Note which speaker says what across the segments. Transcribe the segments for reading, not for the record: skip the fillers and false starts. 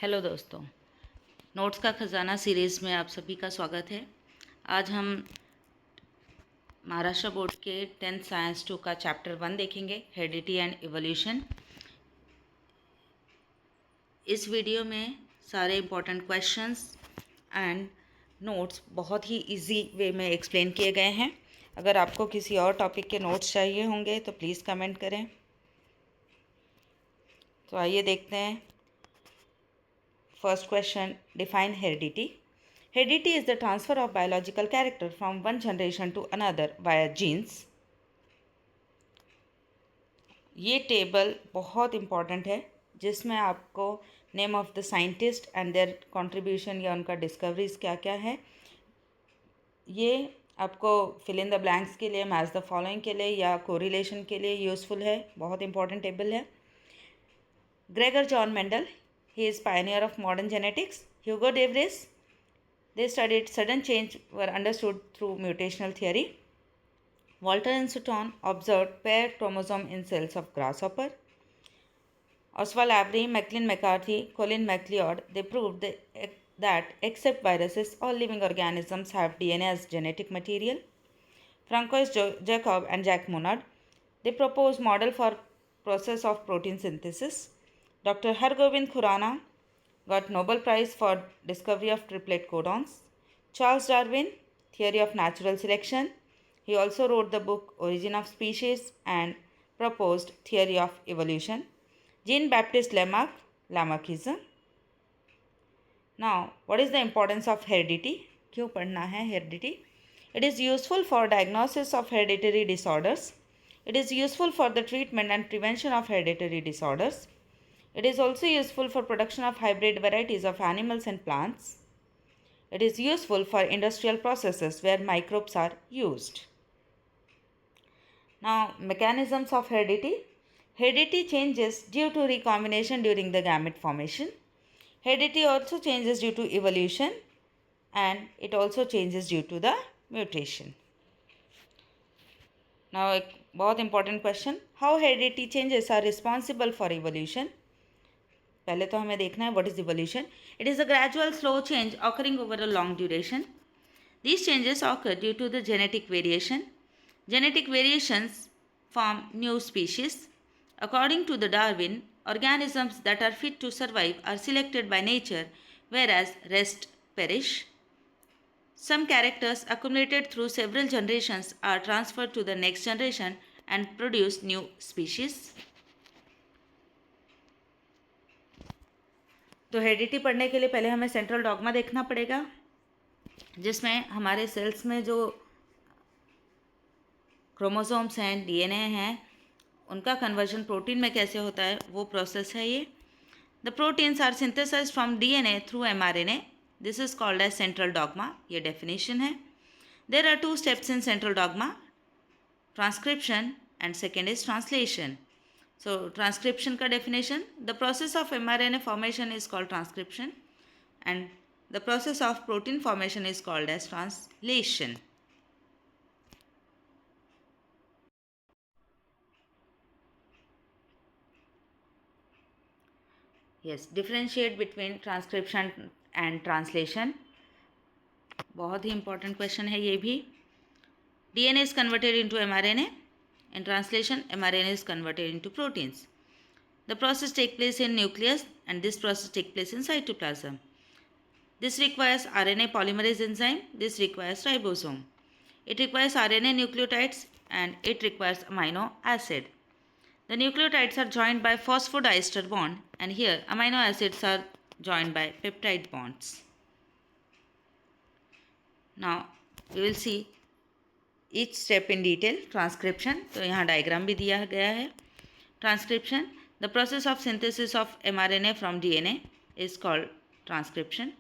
Speaker 1: Hello दोस्तों, notes का ख़जाना series में आप सभी का स्वागत है। आज हम महाराष्ट्र बोर्ड के 10th साइंस 2 का चैप्टर 1 देखेंगे, हेरिडिटी एंड इवोल्यूशन। इस वीडियो में सारे इम्पोर्टेंट क्वेश्चंस एंड नोट्स बहुत ही इजी वे में एक्सप्लेन किए गए हैं। अगर आपको किसी और टॉपिक के नोट्स चाहिए होंगे तो प्लीज़ कमेंट करें। तो आइए देखते हैं। First question, define heredity. Heredity is the transfer of biological character from one generation to another via genes. ये टेबल बहुत इम्पॉर्टेंट है जिसमें आपको name of the scientist and there contribution या उनका डिस्कवरीज क्या क्या है, ये आपको फिल इन द ब्लैंक्स के लिए, मैच द फॉलोइंग के लिए या कोरिलेशन के लिए यूज़फुल है। बहुत इंपॉर्टेंट टेबल है। Gregor John Mendel, he is pioneer of modern genetics. Hugo de Vries, they studied sudden change were understood through mutational theory. Walter and Sutton observed paired chromosome in cells of grasshopper. Oswald Avery, Maclean McCarthy, Colin MacLeod, they proved that except viruses, all living organisms have DNA as genetic material. Francois Jacob and Jack Monod, they proposed model for process of protein synthesis. Dr. Hargobind Khurana got Nobel Prize for discovery of triplet codons. Charles Darwin, theory of natural selection. He also wrote the book Origin of Species and proposed theory of evolution. Jean-Baptiste Lamarck, Lamarckism. Now, what is the importance of heredity? क्यों पढ़ना है heredity? It is useful for diagnosis of hereditary disorders. It is useful for the treatment and prevention of hereditary disorders. It is also useful for production of hybrid varieties of animals and plants. It is useful for industrial processes where microbes are used. Now, mechanisms of heredity. Heredity changes due to recombination during the gamete formation. Heredity also changes due to evolution and it also changes due to the mutation. Now, एक बहुत important question. How heredity changes are responsible for evolution? पहले तो हमें देखना है what is evolution. It is a gradual slow change occurring over a long duration. These changes occur due to the genetic variation. Genetic variations form new species. According to the Darwin, organisms that are fit to survive are selected by nature, whereas rest perish. Some characters accumulated through several generations are transferred to the next generation and produce new species. तो heredity पढ़ने के लिए पहले हमें central dogma देखना पड़ेगा, जिसमें हमारे सेल्स में जो क्रोमोसोम्स हैं, डीएनए हैं, उनका कन्वर्जन प्रोटीन में कैसे होता है, वो प्रोसेस है ये. The proteins are synthesised from DNA through mRNA. This is called as central dogma. ये डेफिनेशन है. There are 2 steps in central dogma, transcription and second is translation. So transcription का definition, the process of mRNA formation is called transcription and the process of protein formation is called as translation. Yes, differentiate between transcription and translation. बहुत ही important question है ये भी. DNA is converted into mRNA. In translation, mRNA is converted into proteins. The process takes place in nucleus and this process takes place in cytoplasm. This requires RNA polymerase enzyme. This requires ribosome. It requires RNA nucleotides and it requires amino acid. The nucleotides are joined by phosphodiester bond and here amino acids are joined by peptide bonds. Now we will see each step in detail. Transcription, तो यहाँ diagram भी दिया गया है. Transcription, the process of synthesis of mRNA from DNA is called transcription.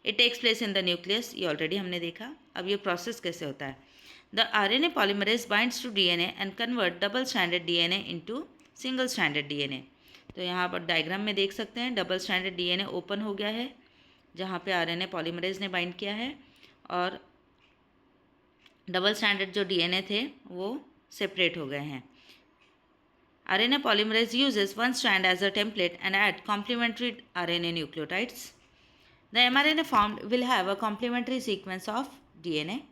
Speaker 1: It takes place in the nucleus. ये already हमने देखा. अब ये प्रोसेस कैसे होता है. The RNA polymerase binds to DNA and convert double stranded DNA into single stranded DNA. तो यहाँ पर डायग्राम में देख सकते हैं डबल स्ट्रैंडेड DNA ओपन हो गया है जहाँ पे RNA पॉलीमरेज ने बाइंड किया है और डबल स्ट्रैंडेड जो DNA थे वो सेपरेट हो गए हैं. RNA polymerase uses one strand as a template and add complementary RNA nucleotides. The mRNA formed will have a complementary sequence of DNA.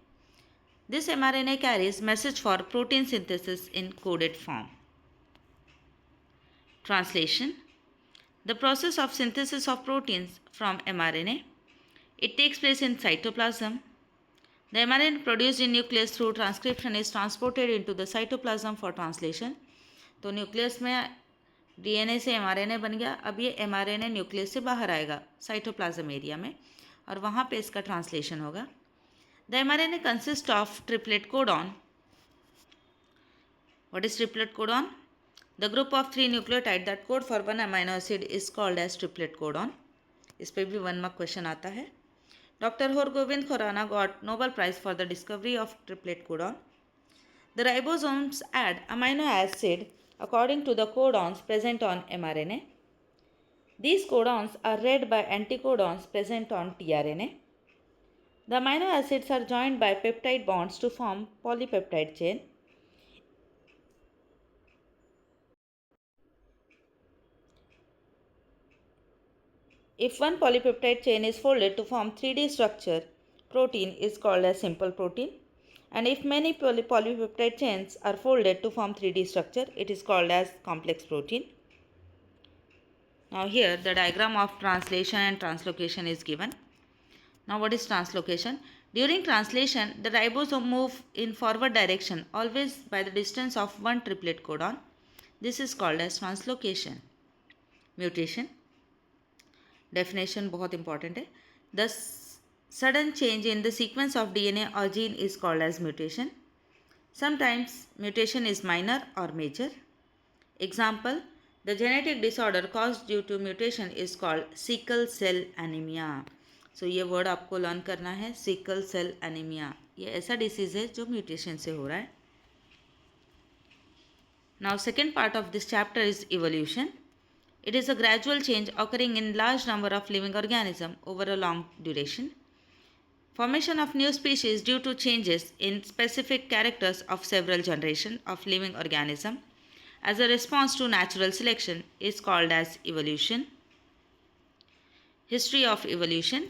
Speaker 1: This mRNA carries message for protein synthesis in coded form. Translation. The process of synthesis of proteins from mRNA. It takes place in cytoplasm. The mRNA produced in nucleus through transcription is transported into the cytoplasm for translation. तो nucleus में DNA से mRNA बन गया. अब ये mRNA nucleus से बाहर आएगा साइटोप्लाज्म एरिया में और वहाँ पे इसका ट्रांसलेशन होगा. The mRNA consist of triplet codon. What is triplet codon? The group of 3 nucleotide that code for one amino acid is called as triplet codon. इस पर भी 1 मार्क क्वेश्चन आता है. Doctor Hargobind Khorana got Nobel prize for the discovery of triplet codon. The ribosomes add amino acid according to the codons present on mRNA. These codons are read by anticodons present on tRNA. The amino acids are joined by peptide bonds to form polypeptide chain. If one polypeptide chain is folded to form 3D structure, protein is called as simple protein. And if many polypeptide chains are folded to form 3D structure, it is called as complex protein. Now here the diagram of translation and translocation is given. Now what is translocation? During translation, the ribosome move in forward direction always by the distance of one triplet codon. This is called as translocation. Mutation. Definition बहुत important है. The sudden change in the sequence of DNA or gene is called as mutation. Sometimes mutation is minor or major. Example, the genetic disorder caused due to mutation is called sickle cell anemia. So ये word आपको learn करना है, sickle cell anemia. ये ऐसा disease है जो mutation से हो रहा है. Now second part of this chapter is evolution. It is a gradual change occurring in large number of living organisms over a long duration. Formation of new species due to changes in specific characters of several generations of living organisms as a response to natural selection is called as evolution. History of evolution.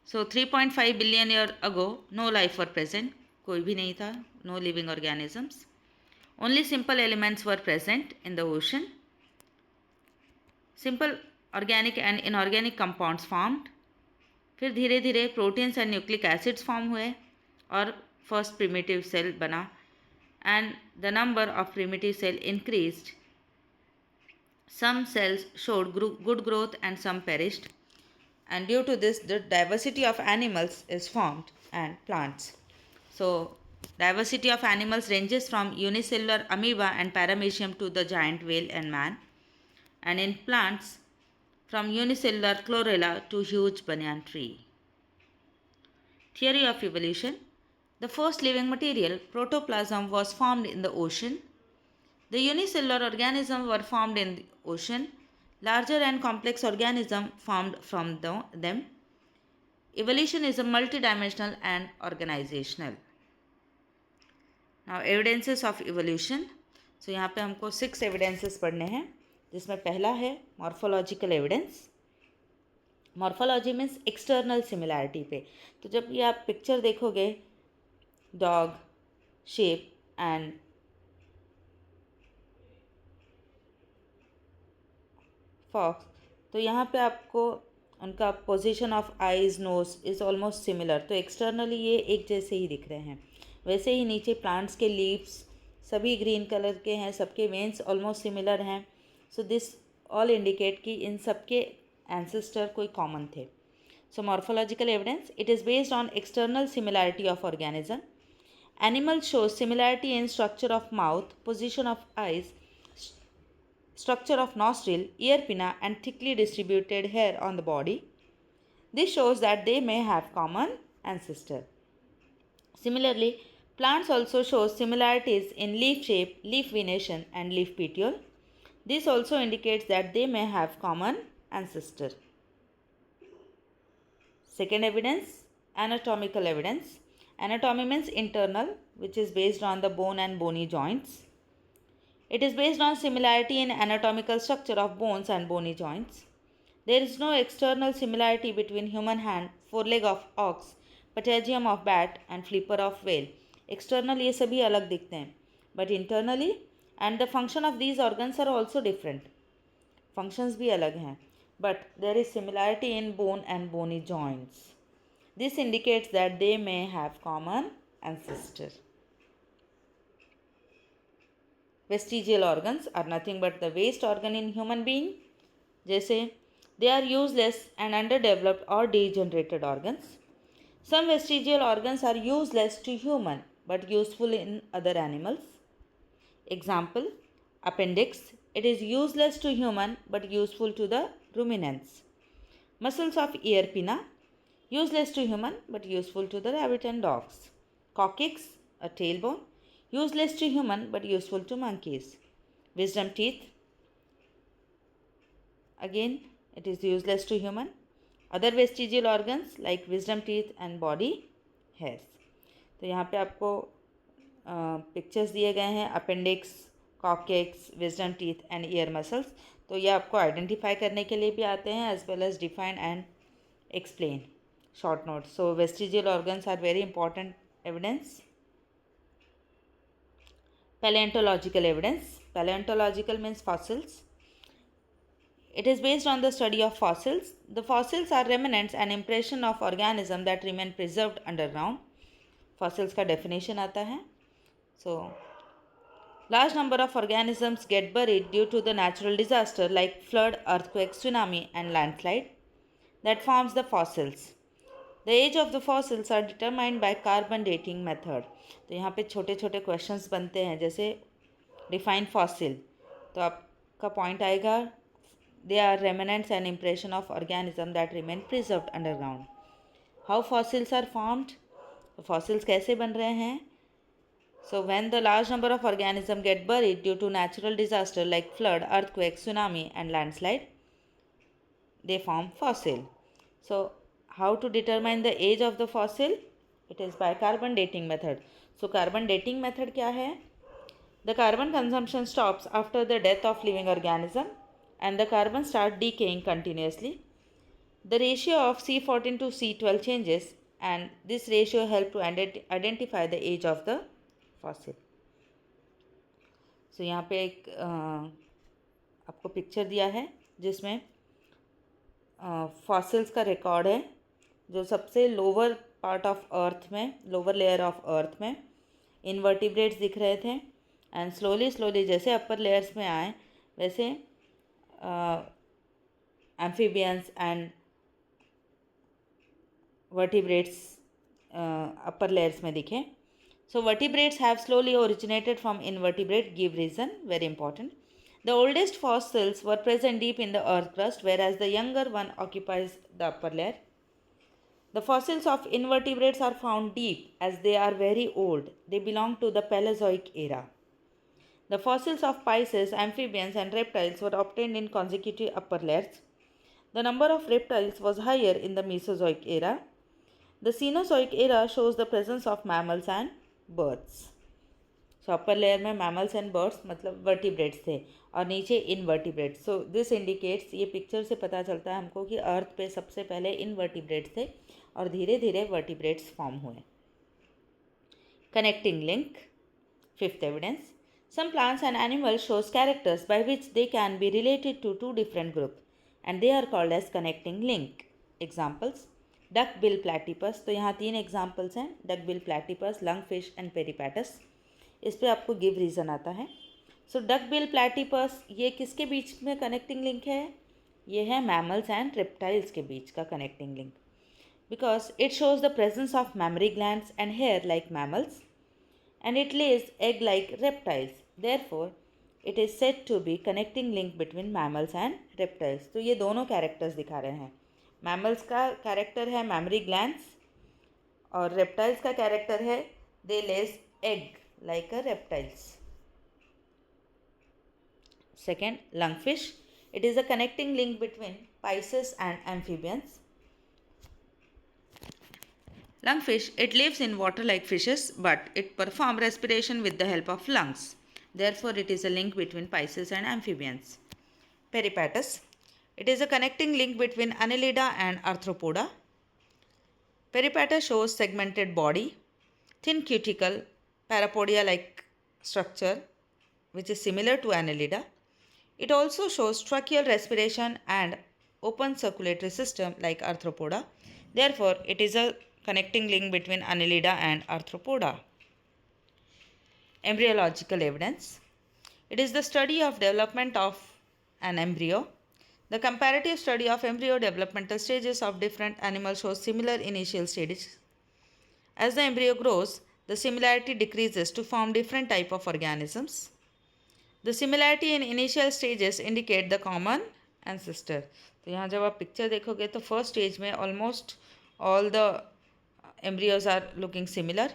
Speaker 1: So 3.5 billion years ago, no life were present. कोई भी नहीं था. No living organisms. Only simple elements were present in the ocean. Simple organic and inorganic compounds formed. फिर धीरे धीरे proteins and nucleic acids form हुए और first primitive cell बना and the number of primitive cell increased. Some cells showed good growth and some perished, and due to this the diversity of animals is formed and plants. So diversity of animals ranges from unicellular amoeba and paramecium to the giant whale and man, and in plants from unicellular chlorella to huge banyan tree. Theory of evolution. The first living material, protoplasm, was formed in the ocean. The unicellular organisms were formed in the ocean. Larger and complex organisms formed from them. Evolution is a multidimensional and organizational. Now evidences of evolution. So यहाँ पे हमको 6 evidences पढ़ने हैं, जिसमें पहला है morphological evidence. Morphology means external similarity पे. तो जब ये आप पिक्चर देखोगे डॉग, शेप एंड फॉक्स, तो यहाँ पे आपको उनका position of eyes, knows is almost similar. तो एक्सटर्नली ये एक जैसे ही दिख रहे हैं. वैसे ही नीचे प्लांट्स के लीव्स सभी ग्रीन कलर के हैं, सबके वेन्स ऑलमोस्ट सिमिलर हैं. सो दिस ऑल इंडिकेट कि इन सबके एंसेस्टर कोई कॉमन थे. So morphological evidence. It is based on external similarity of organism. Animal shows similarity in structure of mouth, position of eyes, structure of nostril, ear pinna and thickly distributed hair on the body. This shows that they may have common ancestor. Similarly, plants also show similarities in leaf shape, leaf venation and leaf petiole. This also indicates that they may have common ancestor. Second evidence, anatomical evidence. Anatomy means internal, which is based on the bone and bony joints. It is based on similarity in anatomical structure of bones and bony joints. There is no external similarity between human hand, foreleg of ox, patagium of bat and flipper of whale. External ये सभी अलग दिखते हैं, but internally and the function of these organs are also different. Functions भी अलग हैं, but there is similarity in bone and bony joints. This indicates that they may have common ancestor. Vestigial organs are nothing but the waste organ in human being. जैसे they are useless and underdeveloped or degenerated organs. Some vestigial organs are useless to human but useful in other animals. Example, appendix. It is useless to human but useful to the ruminants. Muscles of ear pinna. Useless to human but useful to the rabbit and dogs. Coccyx, a tailbone. Useless to human but useful to monkeys. Wisdom teeth. Again, it is useless to human. Other vestigial organs like wisdom teeth and body hairs. तो यहाँ पे आपको pictures दिए गए हैं appendix, coccyx, wisdom teeth and year muscles. तो ये आपको आइडेंटिफाई करने के लिए भी आते हैं as well as define and explain. Short note. So vestigial organs are very important evidence. Paleontological evidence. Paleontological means fossils. It is based on the study of fossils. The fossils are remnants and impression of organisms that remain preserved underground. Fossils का definition आता है. So, large number of organisms get buried due to the natural disaster like flood, earthquake, tsunami and landslide that forms the fossils. The age of the fossils are determined by carbon dating method. तो यहाँ पे छोटे छोटे questions बनते हैं जैसे define fossil. तो आपका पॉइंट आएगा they are remnants and impression of organism that remain preserved underground. How fossils are formed. Fossils कैसे बन रहे हैं. So when the large number of organisms get buried due to natural disaster like flood, earthquake, tsunami and landslide, they form fossil. So how to determine the age of the fossil? It is by carbon dating method. So carbon dating method क्या है. The carbon consumption stops after the death of living organism and the carbon start decaying continuously. The ratio of C14 to C12 changes and this ratio help to identify the age of the fossil. So यहाँ पे एक आपको picture दिया है जिसमें fossils का record है जो सबसे लोअर पार्ट ऑफ अर्थ में, लोअर लेयर ऑफ अर्थ में इनवर्टिब्रेट्स दिख रहे थे एंड स्लोली जैसे अपर लेयर्स में आए वैसे amphibians and vertebrates upper layers में दिखे. So vertebrates have slowly originated from invertebrate. Give reason, very important. The oldest fossils were present deep in the earth crust, whereas the younger one occupies the upper layer. The fossils of invertebrates are found deep as they are very old. They belong to the Paleozoic era. The fossils of Pisces, amphibians and reptiles were obtained in consecutive upper layers. The number of reptiles was higher in the Mesozoic era. The Cenozoic era shows the presence of mammals and birds. So upper layer में mammals and birds मतलब vertebrates थे और नीचे invertebrates. So this indicates, ये picture से पता चलता है हमको कि अर्थ पे सबसे पहले invertebrates थे और धीरे धीरे vertebrates फॉर्म हुए. Connecting link. Fifth evidence. Some plants and animals shows characters by which they can be related to two different groups and they are called as connecting link. Examples. Duck bill platypus. तो यहाँ 3 examples हैं. Duck bill platypus, lung fish and peripatus. इस पर आपको give reason आता है. सो duck bill platypus ये किसके बीच में कनेक्टिंग लिंक है. ये है मैमल्स एंड रेप्टाइल्स के बीच का connecting link because it shows the presence of mammary glands and hair like mammals and it lays egg like reptiles. Therefore it is said to be connecting link between mammals and reptiles. तो ये दोनों characters दिखा रहे हैं. Mammals का character है mammary glands और reptiles का कैरेक्टर है they lays egg like a reptiles. Second, lungfish. It is a connecting link between pisces and amphibians. Lungfish, it lives in water like fishes but it performs respiration with the help of lungs. Therefore, it is a link between Pisces and amphibians. Peripatus. It is a connecting link between Annelida and Arthropoda. Peripatus shows segmented body, thin cuticle, parapodia-like structure, which is similar to Annelida. It also shows tracheal respiration and open circulatory system like Arthropoda. Therefore, it is a connecting link between Annelida and Arthropoda. Embryological evidence. It is the study of development of an embryo. The comparative study of embryo developmental stages of different animals shows similar initial stages. As the embryo grows, the similarity decreases to form different type of organisms. The similarity in initial stages indicate the common ancestor. तो यहाँ जब आप picture देखोगे तो first stage में almost all the embryos are looking similar,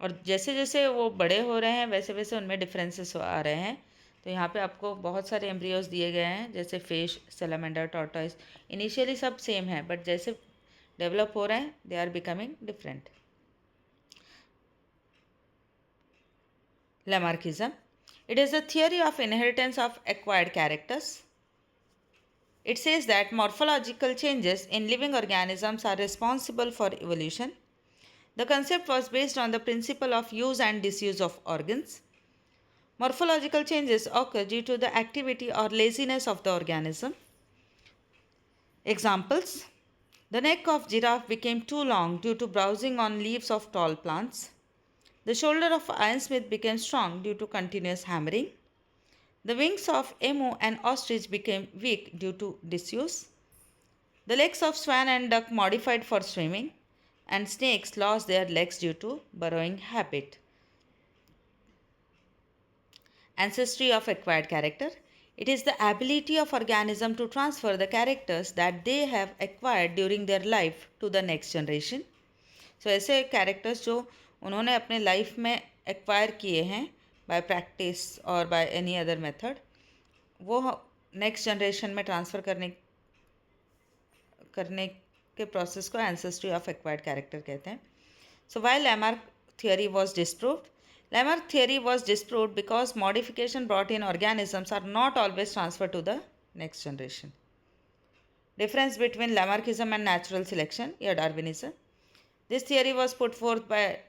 Speaker 1: और जैसे जैसे वो बड़े हो रहे हैं वैसे वैसे उनमें डिफरेंसेस आ रहे हैं. तो यहाँ पे आपको बहुत सारे एम्ब्रियोज दिए गए हैं, जैसे फिश, सैलामेंडर, टॉर्टॉइस. इनिशियली सब सेम है, बट जैसे डेवलप हो रहे हैं they are becoming different. Lamarckism. It is a theory of inheritance of acquired characters. It says that morphological changes in living organisms are responsible for evolution. The concept was based on the principle of use and disuse of organs. Morphological changes occur due to the activity or laziness of the organism. Examples: the neck of giraffe became too long due to browsing on leaves of tall plants. The shoulder of ironsmith became strong due to continuous hammering. The wings of emu and ostrich became weak due to disuse. The legs of swan and duck modified for swimming, and snakes lost their legs due to burrowing habit. Ancestry of acquired character. It is the ability of organism to transfer the characters that they have acquired during their life to the next generation. So ऐसे characters जो उन्होंने अपने life में acquire किए हैं bye practice और by any other method, वो next generation में ट्रांसफ़र करने के प्रोसेस को एंसेस्ट्री ऑफ एक्वायर्ड कैरेक्टर कहते हैं. So why Lamarck theory was disproved. Lamarck theory was disproved because modification brought in organisms are not always transferred to the next generation. Difference between Lamarckism and natural selection or Darwinism. This theory was put forth by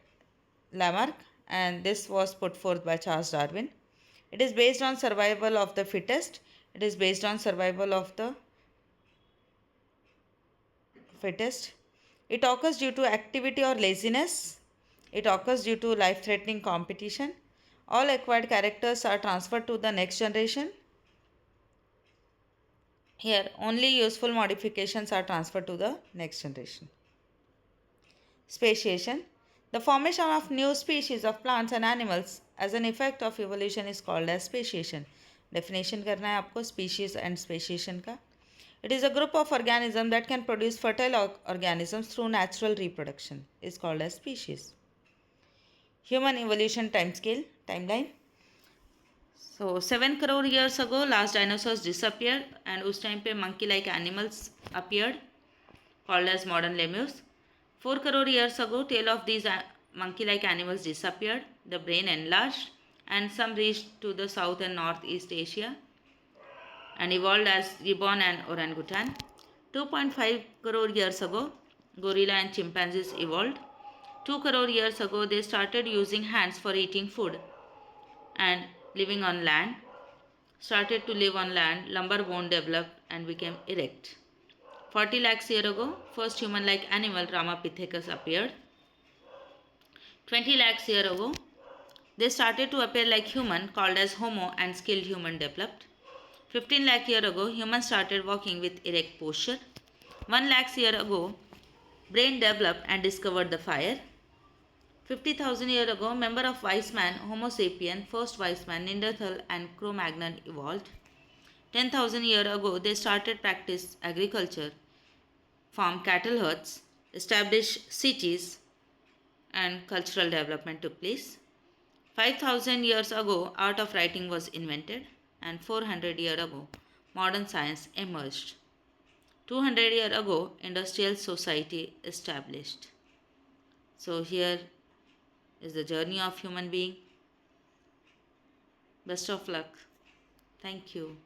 Speaker 1: Lamarck and this was put forth by Charles Darwin. It is based on survival of the fittest. It is based on survival of the fittest. It occurs due to activity or laziness. It occurs due to life-threatening competition. All acquired characters are transferred to the next generation. Here, only useful modifications are transferred to the next generation. Speciation. The formation of new species of plants and animals as an effect of evolution is called as speciation. Definition करना है आपको species and speciation का. It is a group of organisms that can produce fertile organisms through natural reproduction. Is called as species. Human evolution timeline. So 7 crore years ago, last dinosaurs disappeared, and उस time पे monkey-like animals appeared, called as modern lemurs. 4 crore years ago, tail of these monkey-like animals disappeared. The brain enlarged, and some reached to the South and Northeast Asia, and evolved as gibbon and orangutan. 2.5 crore years ago, gorilla and chimpanzees evolved. 2 crore years ago, they started using hands for eating food and living on land. Started to live on land, lumbar bone developed and became erect. 40 lakhs years ago, first human-like animal Ramapithecus appeared. 20 lakhs years ago, they started to appear like human, called as Homo, and skilled human developed. 15 lakh years ago, humans started walking with erect posture. 1 lakh years ago, brain developed and discovered the fire. 50,000 years ago, member of wise man, Homo sapien, first wise man, Neanderthal and Cro-Magnon evolved. 10,000 years ago, they started practice agriculture, farm cattle herds, established cities, and cultural development took place. 5,000 years ago, art of writing was invented, and 400 years ago, modern science emerged. 200 years ago, industrial society established. So here is the journey of human being. Best of luck. Thank you.